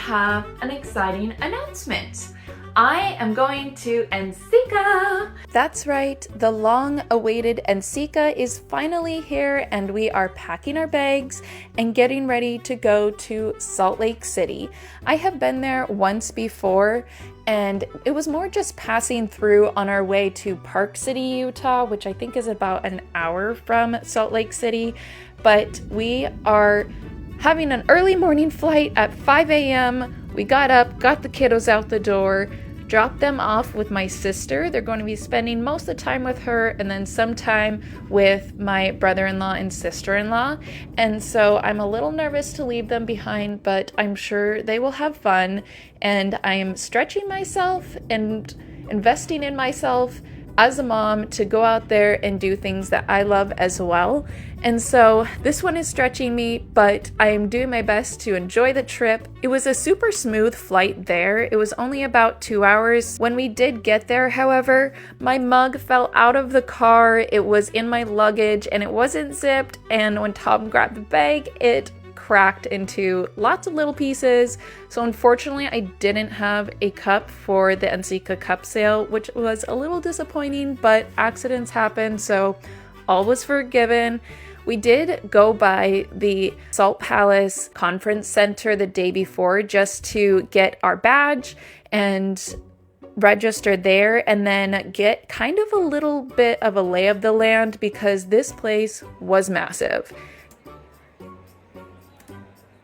have an exciting announcement. I am going to NCECA! That's right, the long-awaited NCECA is finally here and we are packing our bags and getting ready to go to Salt Lake City. I have been there once before and it was more just passing through on our way to Park City, Utah, which I think is about an hour from Salt Lake City, but we are having an early morning flight at 5 a.m. We got up, got the kiddos out the door, dropped them off with my sister. They're going to be spending most of the time with her and then some time with my brother-in-law and sister-in-law. And so I'm a little nervous to leave them behind, but I'm sure they will have fun. And I am stretching myself and investing in myself as a mom to go out there and do things that I love as well. And so this one is stretching me, but I am doing my best to enjoy the trip. It was a super smooth flight there. It was only about 2 hours. When we did get there, however, my mug fell out of the car. It was in my luggage and it wasn't zipped. And when Tom grabbed the bag, it cracked into lots of little pieces. So unfortunately, I didn't have a cup for the NCECA cup sale, which was a little disappointing, but accidents happen, so all was forgiven. We did go by the Salt Palace Conference Center the day before just to get our badge and register there and then get kind of a little bit of a lay of the land because this place was massive.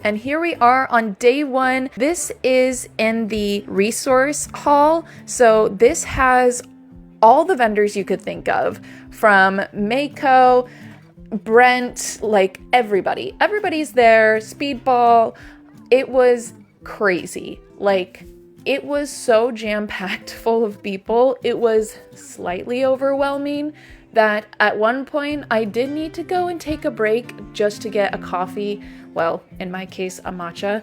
And here we are on day one. This is in the resource hall. So this has all the vendors you could think of, from Mako, Brent, like everybody. Everybody's there, Speedball. It was crazy. Like, it was so jam-packed full of people. It was slightly overwhelming that at one point I did need to go and take a break just to get a coffee, well, in my case, a matcha,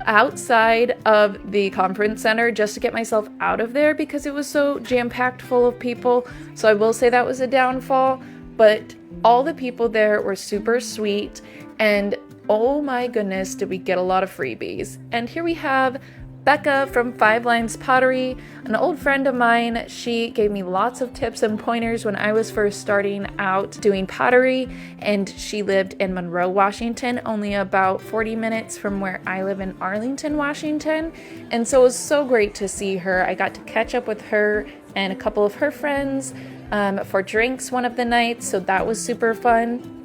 outside of the conference center just to get myself out of there because it was so jam-packed full of people. So I will say that was a downfall, but all the people there were super sweet and oh my goodness, did we get a lot of freebies. And here we have Becca from Lines Pottery, an old friend of mine. She gave me lots of tips and pointers when I was first starting out doing pottery, and she lived in Monroe, Washington, only about 40 minutes from where I live in Arlington, Washington. And so it was so great to see her. I got to catch up with her and a couple of her friends for drinks one of the nights, so that was super fun.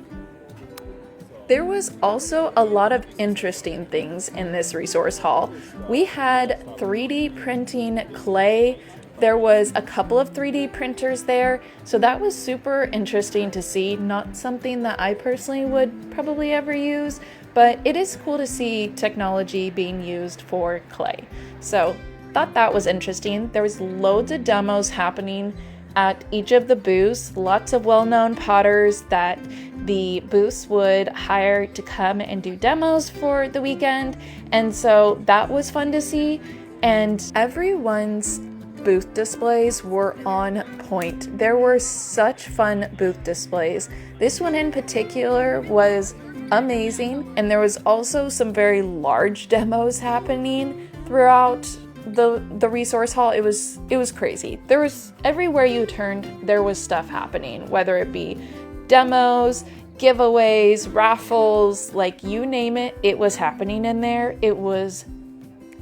There was also a lot of interesting things in this resource hall. We had 3D printing clay. There was a couple of 3D printers there, so that was super interesting to see. Not something that I personally would probably ever use, but it is cool to see technology being used for clay. So thought that was interesting. There was loads of demos happening at each of the booths, lots of well-known potters that the booths would hire to come and do demos for the weekend. And so that was fun to see. And everyone's booth displays were on point. There were such fun booth displays. This one in particular was amazing. And there was also some very large demos happening throughout the resource hall. It was crazy. There was, everywhere you turned, there was stuff happening, whether it be demos, giveaways, raffles, like you name it, it was happening in there. It was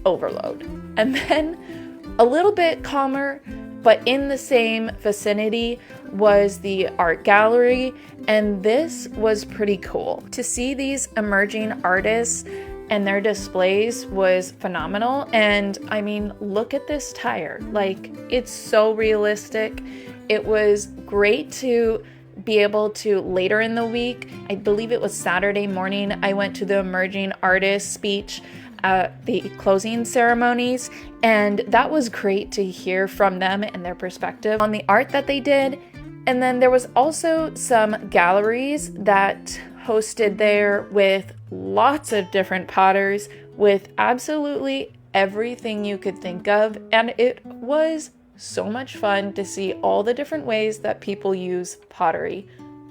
overload. And then a little bit calmer, but in the same vicinity was the art gallery, and this was pretty cool. To see these emerging artists and their displays was phenomenal. And I mean, look at this tire. Like, it's so realistic. It was great to be able to, later in the week, I believe it was Saturday morning, I went to the emerging artist speech at the closing ceremonies, and that was great to hear from them and their perspective on the art that they did. And then there was also some galleries that hosted there with lots of different potters with absolutely everything you could think of, and it was so much fun to see all the different ways that people use pottery.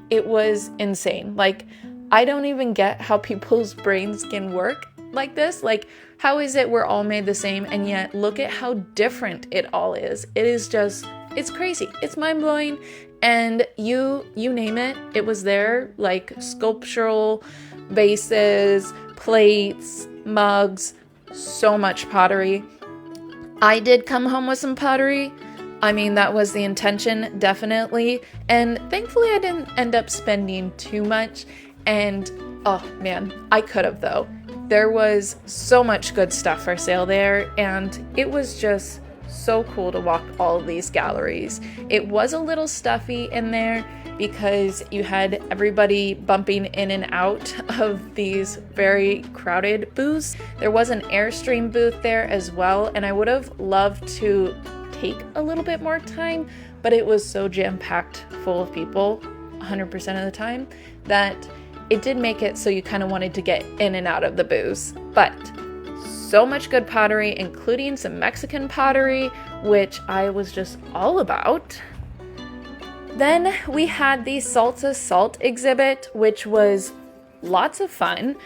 It was insane. Like, I don't even get how people's brains can work like this? Like, how is it we're all made the same and yet look at how different it all is? It is just, it's crazy. It's mind-blowing. And you name it, it was there. Like sculptural vases, plates, mugs, so much pottery. I did come home with some pottery. I mean, that was the intention, definitely. And thankfully I didn't end up spending too much. And oh man, I could have though. There was so much good stuff for sale there, and it was just so cool to walk all of these galleries. It was a little stuffy in there because you had everybody bumping in and out of these very crowded booths. There was an Airstream booth there as well, and I would have loved to take a little bit more time, but it was so jam-packed full of people 100% of the time that it did make it so you kind of wanted to get in and out of the booths. But so much good pottery, including some Mexican pottery, which I was just all about. Then we had the Salsa Salt exhibit, which was lots of fun.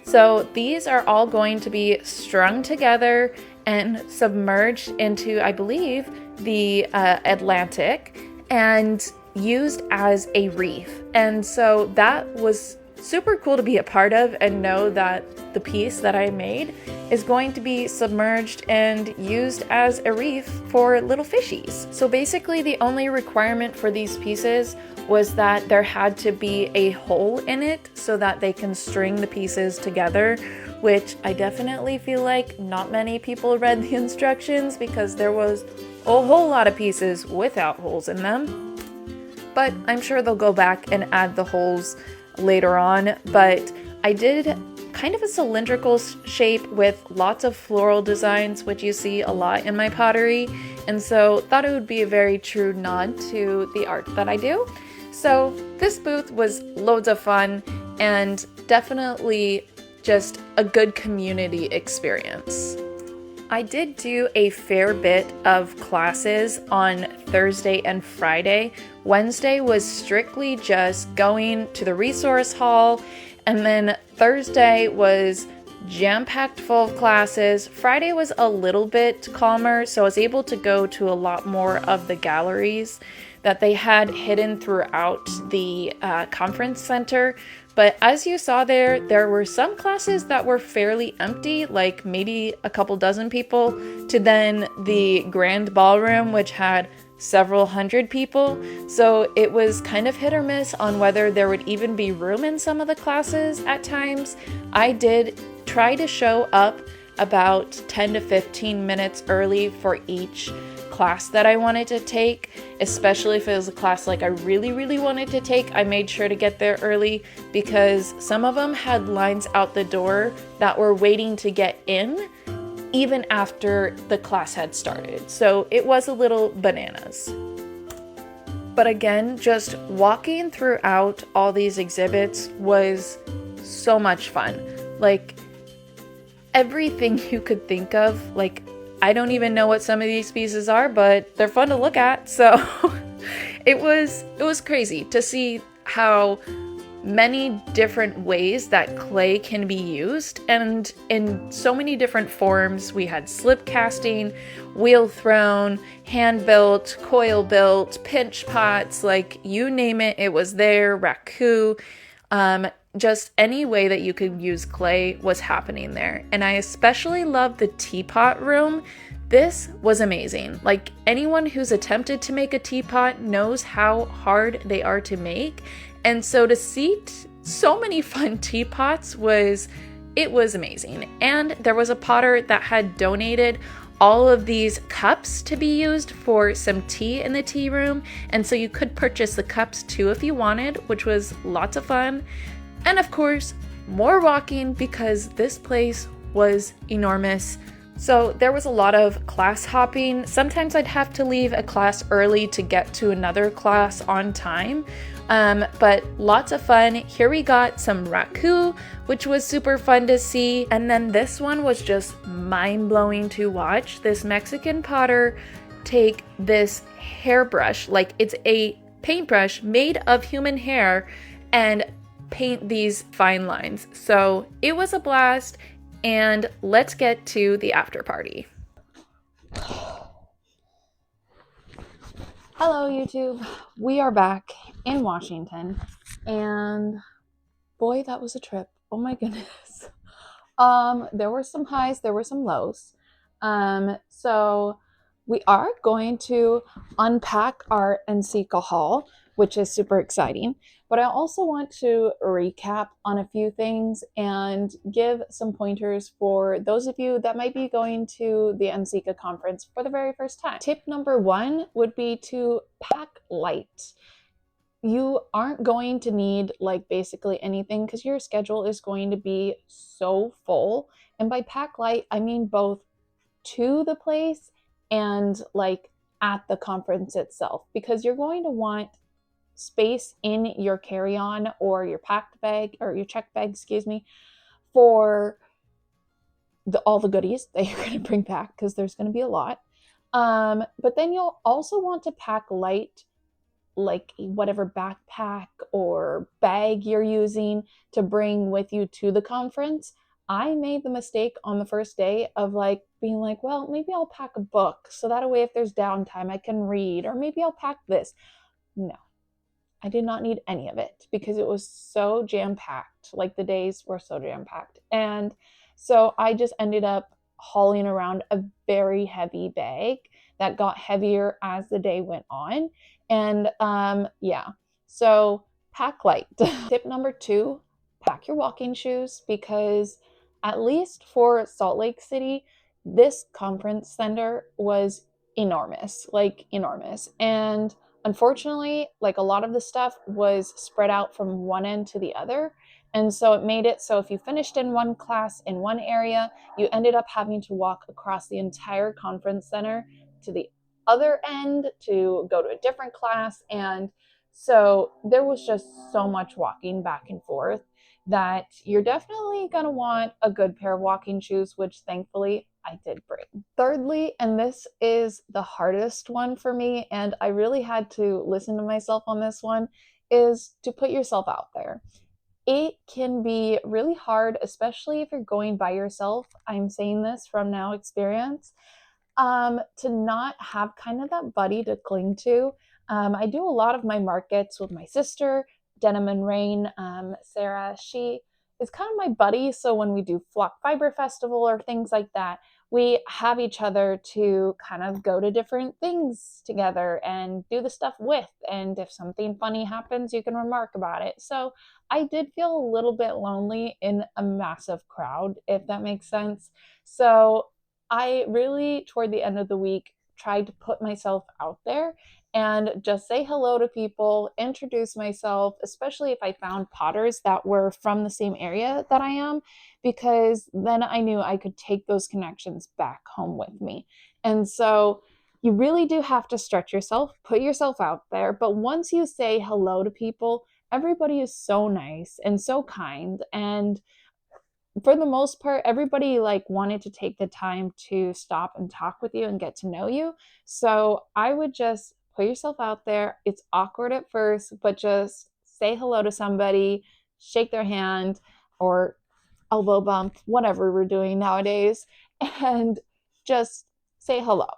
So these are all going to be strung together and submerged into, I believe, the Atlantic and used as a reef. And so that was super cool to be a part of and know that the piece that I made is going to be submerged and used as a reef for little fishies. So basically the only requirement for these pieces was that there had to be a hole in it so that they can string the pieces together, which I definitely feel like not many people read the instructions because there was a whole lot of pieces without holes in them. But I'm sure they'll go back and add the holes later on. But I did kind of a cylindrical shape with lots of floral designs, which you see a lot in my pottery, and so thought it would be a very true nod to the art that I do. So this booth was loads of fun and definitely just a good community experience. I did do a fair bit of classes on Thursday and Friday. Wednesday was strictly just going to the resource hall, and then Thursday was jam-packed full of classes. Friday was a little bit calmer, so I was able to go to a lot more of the galleries that they had hidden throughout the conference center. But as you saw there were some classes that were fairly empty, like maybe a couple dozen people, to then the grand ballroom, which had several hundred people. So it was kind of hit or miss on whether there would even be room in some of the classes at times. I did try to show up about 10 to 15 minutes early for each class that I wanted to take, especially if it was a class like I really wanted to take. I made sure to get there early because some of them had lines out the door that were waiting to get in even after the class had started. So it was a little bananas. But again, just walking throughout all these exhibits was so much fun. Like everything you could think of, like I don't even know what some of these pieces are, but they're fun to look at. So it was crazy to see how many different ways that clay can be used, and in so many different forms. We had slip casting, wheel thrown, hand built, coil built, pinch pots, like you name it, it was there. Raku, just any way that you could use clay was happening there. And I especially love the teapot room. This was amazing. Like anyone who's attempted to make a teapot knows how hard they are to make. And so to see so many fun teapots was amazing. And there was a potter that had donated all of these cups to be used for some tea in the tea room. And so you could purchase the cups too if you wanted, which was lots of fun. And of course, more walking because this place was enormous. So there was a lot of class hopping. Sometimes I'd have to leave a class early to get to another class on time. But lots of fun. Here we got some Raku, which was super fun to see. And then this one was just mind-blowing to watch. This Mexican potter take this hairbrush, like it's a paintbrush made of human hair, and paint these fine lines. So it was a blast. and let's get to the after party. Hello, YouTube. We are back in Washington, and boy, that was a trip. Oh my goodness. There were some highs, there were some lows. So we are going to unpack our NCECA haul, which is super exciting. But I also want to recap on a few things and give some pointers for those of you that might be going to the NCECA conference for the very first time. Tip number one would be to pack light. You aren't going to need like basically anything because your schedule is going to be so full. And by pack light, I mean both to the place and like at the conference itself, because you're going to want space in your carry-on or your packed bag or your checked bag, excuse me, for all the goodies that you're going to bring back, because there's going to be a lot. But then you'll also want to pack light, like whatever backpack or bag you're using to bring with you to the conference. I made the mistake on the first day of like being like, well, maybe I'll pack a book so that way if there's downtime I can read, or maybe I'll pack this. No, I did not need any of it because it was so jam-packed. Like the days were so jam-packed. And so I just ended up hauling around a very heavy bag that got heavier as the day went on. And yeah, so pack light. Tip number two, pack your walking shoes, because at least for Salt Lake City, this conference center was enormous, like enormous. And unfortunately, like a lot of the stuff was spread out from one end to the other. And so it made it so if you finished in one class in one area, you ended up having to walk across the entire conference center to the other end to go to a different class. And so there was just so much walking back and forth that you're definitely going to want a good pair of walking shoes, which thankfully I did bring. Thirdly, and this is the hardest one for me, and I really had to listen to myself on this one, is to put yourself out there. It can be really hard, especially if you're going by yourself. I'm saying this from now experience, to not have kind of that buddy to cling to. I do a lot of my markets with my sister, Denim and Rain. Sarah, she is kind of my buddy. So when we do Flock Fiber Festival or things like that, we have each other to kind of go to different things together and do the stuff with. And if something funny happens, you can remark about it. So I did feel a little bit lonely in a massive crowd, if that makes sense. So I really, toward the end of the week, tried to put myself out there and just say hello to people, introduce myself, especially if I found potters that were from the same area that I am, because then I knew I could take those connections back home with me. And so you really do have to stretch yourself, put yourself out there. But once you say hello to people, everybody is so nice and so kind. And for the most part, everybody like wanted to take the time to stop and talk with you and get to know you. So I would just put yourself out there. It's awkward at first, but just say hello to somebody, shake their hand or elbow bump, whatever we're doing nowadays, and just say hello.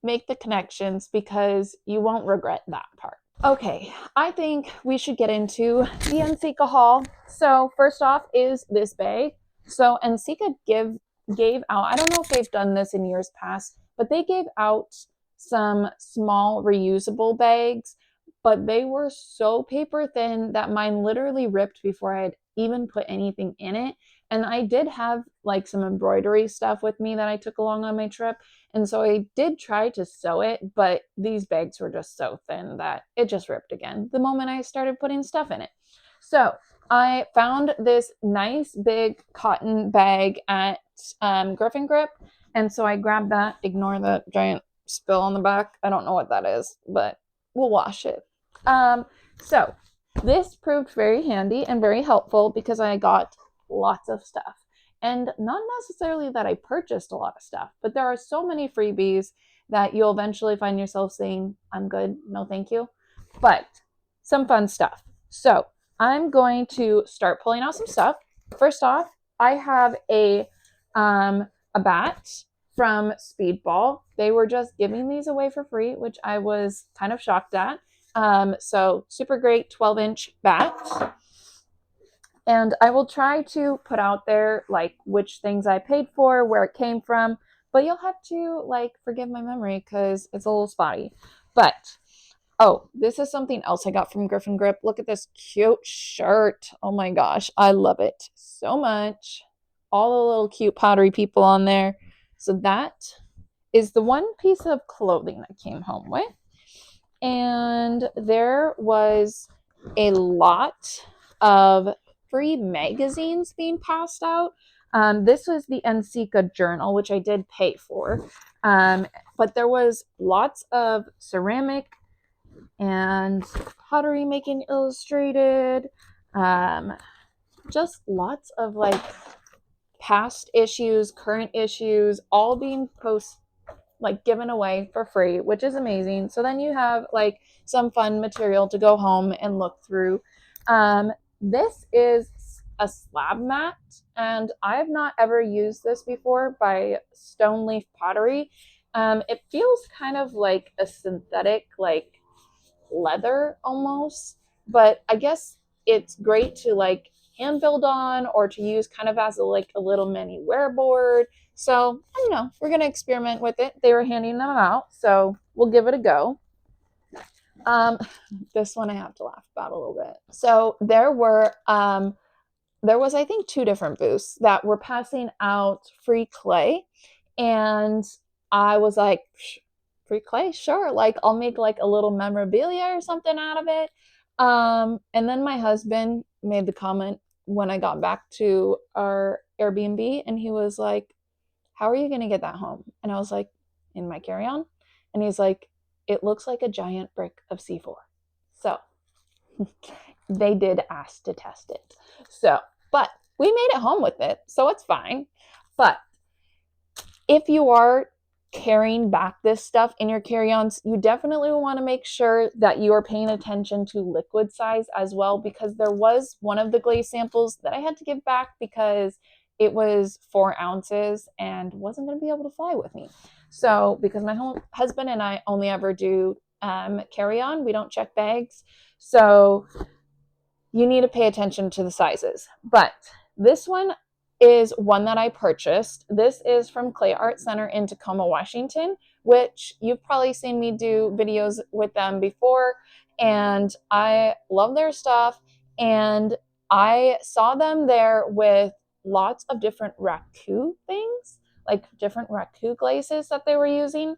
Make the connections, because you won't regret that part. Okay, I think we should get into the NCECA haul. So first off is this bag. So NCECA gave out, I don't know if they've done this in years past, but they gave out some small reusable bags, but they were so paper thin that mine literally ripped before I had even put anything in it. And I did have like some embroidery stuff with me that I took along on my trip. And so I did try to sew it, but these bags were just so thin that it just ripped again the moment I started putting stuff in it. So I found this nice big cotton bag at Griffin Grip. And so I grabbed that. Ignore the giant spill on the back. I don't know what that is, but we'll wash it. So this proved very handy and very helpful because I got lots of stuff. And not necessarily that I purchased a lot of stuff, but there are so many freebies that you'll eventually find yourself saying, I'm good, no thank you. But some fun stuff. So I'm going to start pulling out some stuff. First off, I have a a bat from Speedball. They were just giving these away for free, which I was kind of shocked at. So super great 12-inch bat. And I will try to put out there like which things I paid for, where it came from, but you'll have to like forgive my memory because it's a little spotty. But oh, this is something else I got from Griffin Grip. Look at this cute shirt. Oh my gosh, I love it so much. All the little cute pottery people on there. So that is the one piece of clothing I came home with. And there was a lot of free magazines being passed out. This was the NCECA journal, which I did pay for. But there was lots of ceramic and pottery making illustrated, just lots of like past issues, current issues, all being given away for free, which is amazing. So then you have like some fun material to go home and look through. This is a slab mat, and I have not ever used this before, by Stone Leaf Pottery. It feels kind of like a synthetic, like leather almost, but I guess it's great to like hand build on, or to use kind of as a little mini wear board. So I don't know, we're gonna experiment with it. They were handing them out, so we'll give it a go. This one I have to laugh about a little bit. So there was I think 2 different booths that were passing out free clay, and I was like, free clay, sure, like I'll make like a little memorabilia or something out of it. And then my husband made the comment when I got back to our Airbnb, and he was like, how are you going to get that home? And I was like, in my carry-on. And he's like, it looks like a giant brick of C4. So they did ask to test it. So, but we made it home with it, so it's fine. But if you are carrying back this stuff in your carry-ons, you definitely want to make sure that you are paying attention to liquid size as well, because there was one of the glaze samples that I had to give back because it was 4 ounces and wasn't going to be able to fly with me. So because my husband and I only ever do carry-on, we don't check bags. So you need to pay attention to the sizes. But this one is one that I purchased. This is from Clay Art Center in Tacoma, Washington, which you've probably seen me do videos with them before, and I love their stuff. And I saw them there with lots of different Raku things, like different Raku glazes that they were using.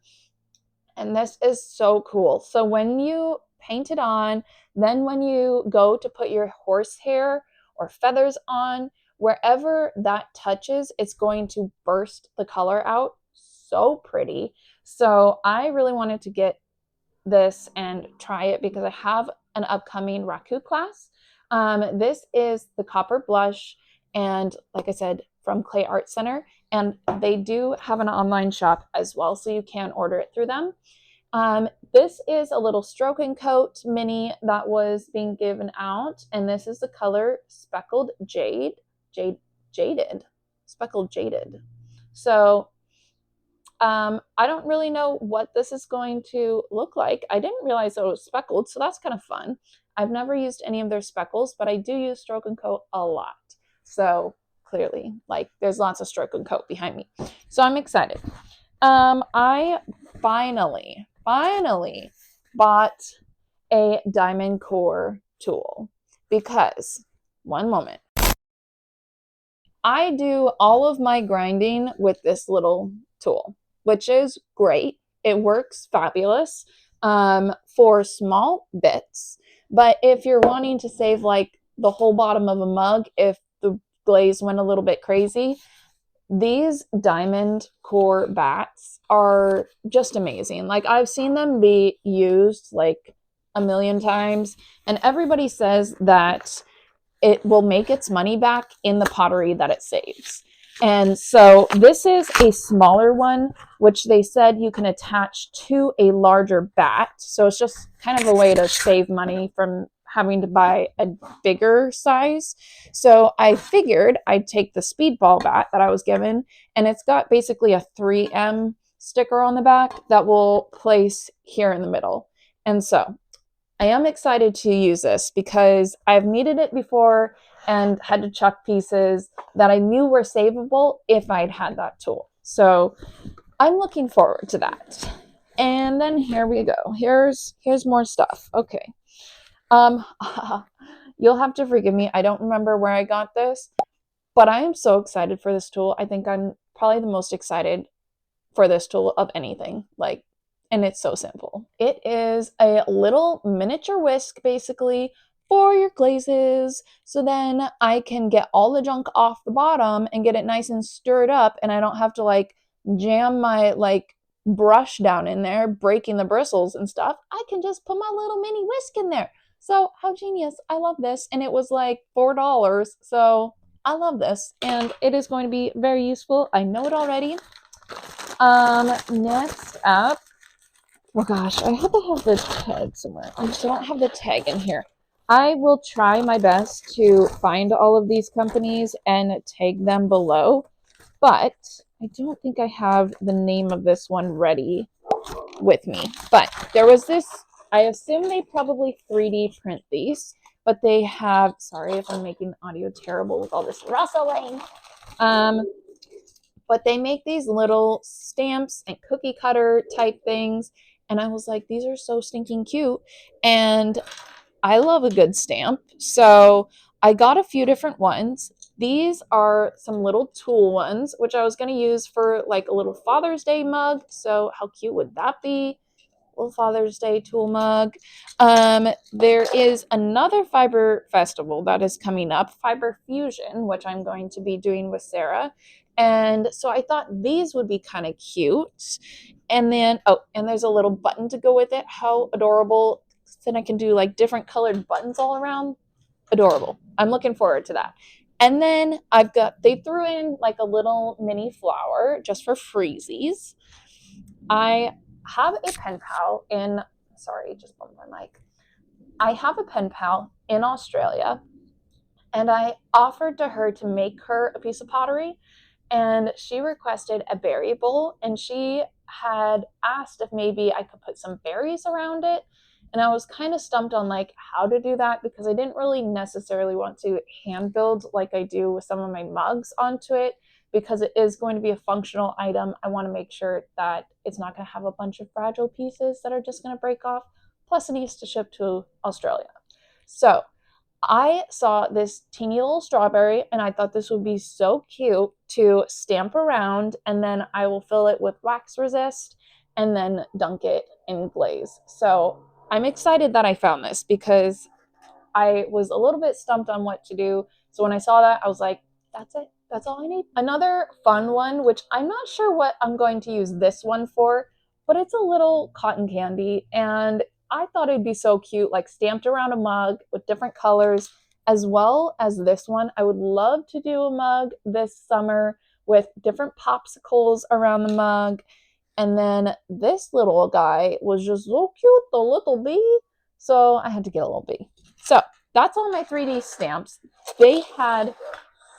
And this is so cool. So when you paint it on, then when you go to put your horsehair or feathers on, wherever that touches, it's going to burst the color out. So pretty. So I really wanted to get this and try it because I have an upcoming Raku class. This is the Copper Blush, and like I said, from Clay Art Center, and they do have an online shop as well, so you can order it through them. This is a little stroke and coat mini that was being given out, and this is the color Speckled Jaded. Speckled Jaded. So I don't really know what this is going to look like. I didn't realize it was speckled, so that's kind of fun. I've never used any of their speckles, but I do use stroke and coat a lot. So clearly, like, there's lots of stroke and coat behind me. So I'm excited. I finally bought a diamond core tool because, one moment, I do all of my grinding with this little tool, which is great. It works fabulous for small bits. But if you're wanting to save like the whole bottom of a mug, if the glaze went a little bit crazy, these diamond core bats are just amazing. Like, I've seen them be used like a million times, and everybody says that it will make its money back in the pottery that it saves. And so this is a smaller one, which they said you can attach to a larger bat. So it's just kind of a way to save money from having to buy a bigger size. So I figured I'd take the speedball bat that I was given, and it's got basically a 3M sticker on the back that will place here in the middle. And so I am excited to use this because I've needed it before and had to chuck pieces that I knew were savable if I'd had that tool. So I'm looking forward to that. And then here we go. Here's more stuff. Okay. Um, you'll have to forgive me. I don't remember where I got this, but I am so excited for this tool. I think I'm probably the most excited for this tool of anything. Like, and it's so simple. It is a little miniature whisk, basically, for your glazes. So then I can get all the junk off the bottom and get it nice and stirred up, and I don't have to like jam my like brush down in there, breaking the bristles and stuff. I can just put my little mini whisk in there. So how genius. I love this. And it was like $4. So I love this. And it is going to be very useful. I know it already. Next up, oh gosh, I have to have the tag somewhere. I just don't have the tag in here. I will try my best to find all of these companies and tag them below, but I don't think I have the name of this one ready with me. But there was this, I assume they probably 3D print these, but they have, sorry if I'm making audio terrible with all this rustling. But they make these little stamps and cookie cutter type things. And I was like, these are so stinking cute. And I love a good stamp. So I got a few different ones. These are some little tool ones, which I was going to use for like a little Father's Day mug. So how cute would that be? Little Father's Day tool mug. There is another fiber festival that is coming up, Fiber Fusion, which I'm going to be doing with Sarah. And so I thought these would be kind of cute. And then, oh, and there's a little button to go with it. How adorable. Then I can do like different colored buttons all around. Adorable. I'm looking forward to that. And then they threw in like a little mini flower just for freezies. I have a pen pal in, sorry, just bumped my mic. I have a pen pal in Australia, and I offered to her to make her a piece of pottery, and she requested a berry bowl, and she had asked if maybe I could put some berries around it. And I was kind of stumped on like how to do that because I didn't really necessarily want to hand build like I do with some of my mugs onto it, because it is going to be a functional item. I want to make sure that it's not going to have a bunch of fragile pieces that are just going to break off. Plus it needs to ship to Australia. So I saw this teeny little strawberry and I thought this would be so cute to stamp around, and then I will fill it with wax resist and then dunk it in glaze. So I'm excited that I found this because I was a little bit stumped on what to do. So when I saw that, I was like, that's it. That's all I need. Another fun one, which I'm not sure what I'm going to use this one for, but it's a little cotton candy. And I thought it'd be so cute, like stamped around a mug with different colors, as well as this one. I would love to do a mug this summer with different popsicles around the mug. And then this little guy was just so cute, the little bee. So I had to get a little bee. So that's all my 3D stamps. They had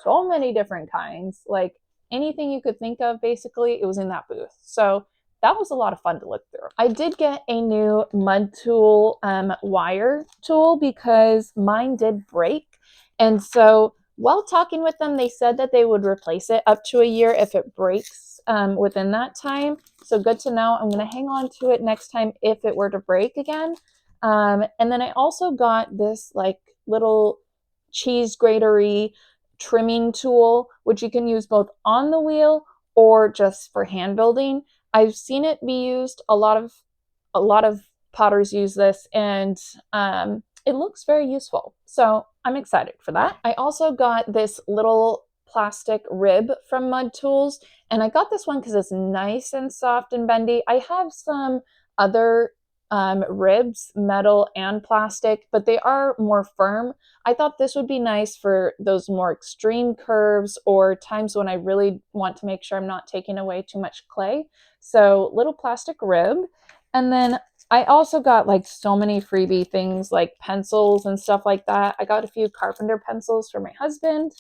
so many different kinds, like anything you could think of, basically, it was in that booth. So that was a lot of fun to look through. I did get a new mud tool wire tool because mine did break. And so while talking with them, they said that they would replace it up to a year if it breaks within that time. So good to know. I'm going to hang on to it next time if it were to break again. And then I also got this like little cheese gratery trimming tool, which you can use both on the wheel or just for hand building. I've seen it be used. A lot of potters use this, and it looks very useful. So I'm excited for that. I also got this little plastic rib from Mud Tools, and I got this one because it's nice and soft and bendy. I have some other ribs, metal and plastic, but they are more firm. I thought this would be nice for those more extreme curves or times when I really want to make sure I'm not taking away too much clay. So little plastic rib. And then I also got like so many freebie things like pencils and stuff like that. I got a few carpenter pencils for my husband.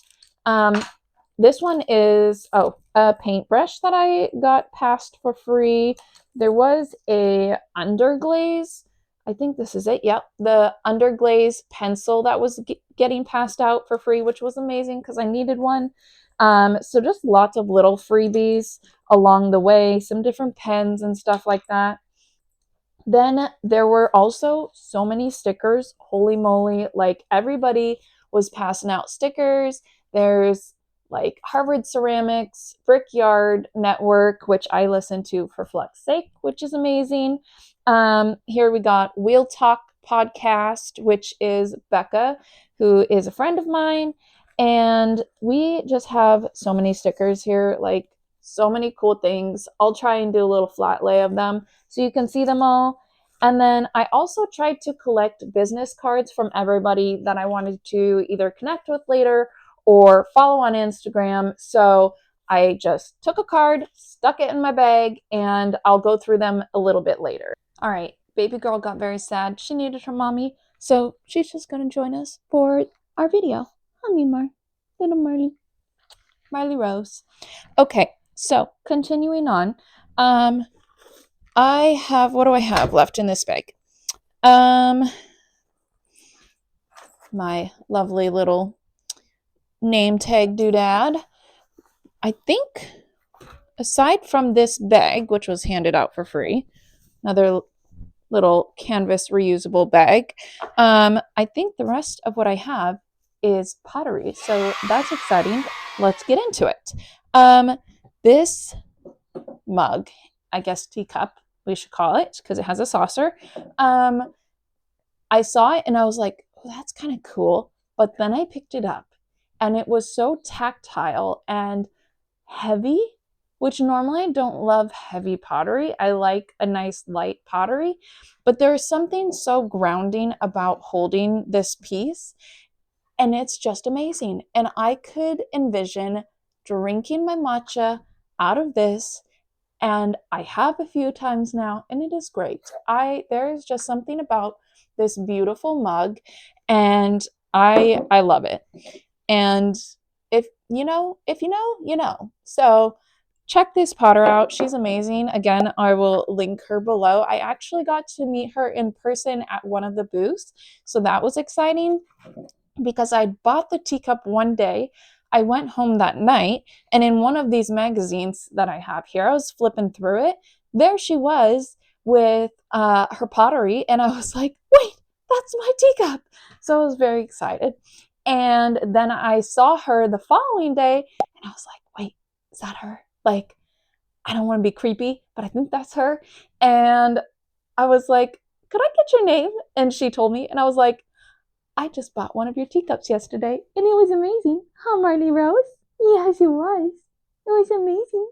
This one is, a paintbrush that I got passed for free. There was a underglaze. I think this is it. Yep. The underglaze pencil that was getting passed out for free, which was amazing because I needed one. So just lots of little freebies along the way, some different pens and stuff like that. Then there were also so many stickers. Holy moly. Like everybody was passing out stickers. There's like Harvard Ceramics, Brickyard Network, which I listen to for Flex sake, which is amazing. Here we got Wheel Talk Podcast, which is Becca, who is a friend of mine. And we just have so many stickers here, like so many cool things. I'll try and do a little flat lay of them so you can see them all. And then I also tried to collect business cards from everybody that I wanted to either connect with later or follow on Instagram. So I just took a card, stuck it in my bag, and I'll go through them a little bit later. All right, baby girl got very sad. She needed her mommy, so she's just going to join us for our video. Hi, little Marley Rose. Okay, so continuing on. I have, what do I have left in this bag? My lovely little name tag doodad. I think aside from this bag, which was handed out for free, another little canvas reusable bag, I think the rest of what I have is pottery. So that's exciting. Let's get into it. This mug, I guess teacup, we should call it, because it has a saucer. I saw it and I was like, oh, that's kind of cool. But then I picked it up and it was so tactile and heavy, which normally I don't love heavy pottery. I like a nice light pottery, but there's something so grounding about holding this piece, and it's just amazing. And I could envision drinking my matcha out of this, and I have a few times now, and it is great. There is just something about this beautiful mug, and I love it. And if you know, you know. So check this potter out. She's amazing. Again, I will link her below. I actually got to meet her in person at one of the booths, so that was exciting because I bought the teacup one day. I went home that night, and in one of these magazines that I have here, I was flipping through it. There she was with her pottery, and I was like, wait, that's my teacup. So I was very excited. And then I saw her the following day, and I was like, wait, is that her? Like, I don't want to be creepy, but I think that's her. And I was like, could I get your name? And she told me, and I was like, I just bought one of your teacups yesterday, and it was amazing. Huh, Marley Rose? Yes, it was. It was amazing.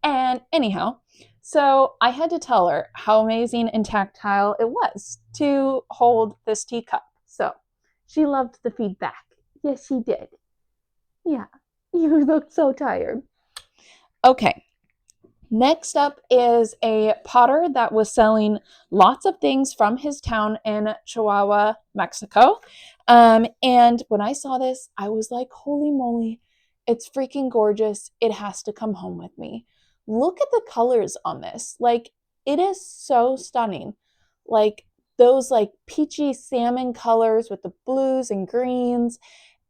And anyhow, so I had to tell her how amazing and tactile it was to hold this teacup. So she loved the feedback. Yes, she did. Yeah, you look so tired. Okay. Next up is a potter that was selling lots of things from his town in Chihuahua, Mexico. And when I saw this, I was like, holy moly, it's freaking gorgeous. It has to come home with me. Look at the colors on this. Like, it is so stunning. Like, those like peachy salmon colors with the blues and greens.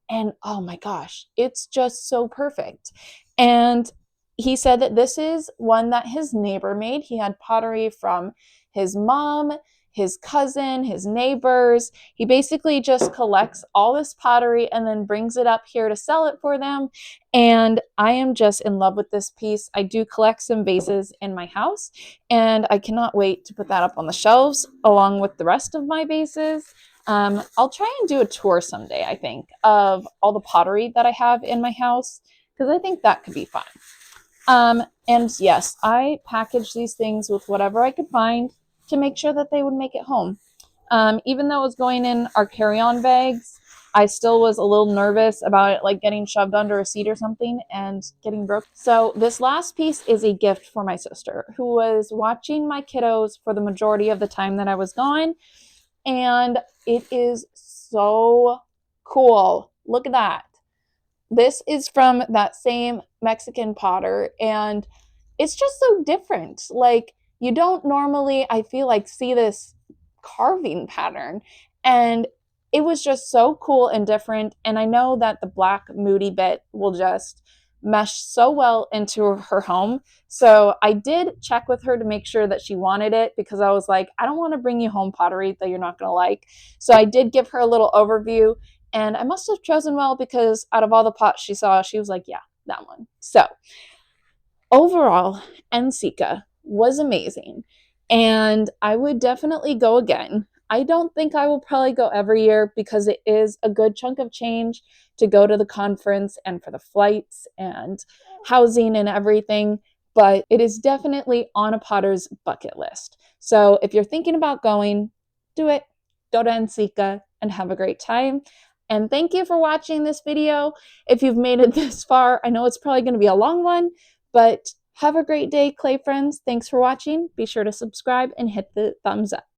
And oh my gosh, it's just so perfect. And he said that this is one that his neighbor made. He had pottery from his mom, his cousin, his neighbors. He basically just collects all this pottery and then brings it up here to sell it for them. And I am just in love with this piece. I do collect some vases in my house, and I cannot wait to put that up on the shelves along with the rest of my vases. I'll try and do a tour someday, I think, of all the pottery that I have in my house, because I think that could be fun. And yes, I packaged these things with whatever I could find to make sure that they would make it home. Even though it was going in our carry-on bags, I still was a little nervous about it like getting shoved under a seat or something and getting broke. So this last piece is a gift for my sister who was watching my kiddos for the majority of the time that I was gone. And it is so cool. Look at that. This is from that same Mexican potter, and it's just so different. Like, you don't normally, I feel like, see this carving pattern. And it was just so cool and different. And I know that the black moody bit will just mesh so well into her home. So I did check with her to make sure that she wanted it, because I was like, I don't want to bring you home pottery that you're not going to like. So I did give her a little overview, and I must have chosen well, because out of all the pots she saw, she was like, yeah, that one. So overall, NCECA was amazing, and I would definitely go again. I don't think I will probably go every year, because it is a good chunk of change to go to the conference and for the flights and housing and everything, but it is definitely on a potter's bucket list. So if you're thinking about going, do it. Go to NCECA and have a great time. And thank you for watching this video. If you've made it this far, I know it's probably going to be a long one, but have a great day, clay friends. Thanks for watching. Be sure to subscribe and hit the thumbs up.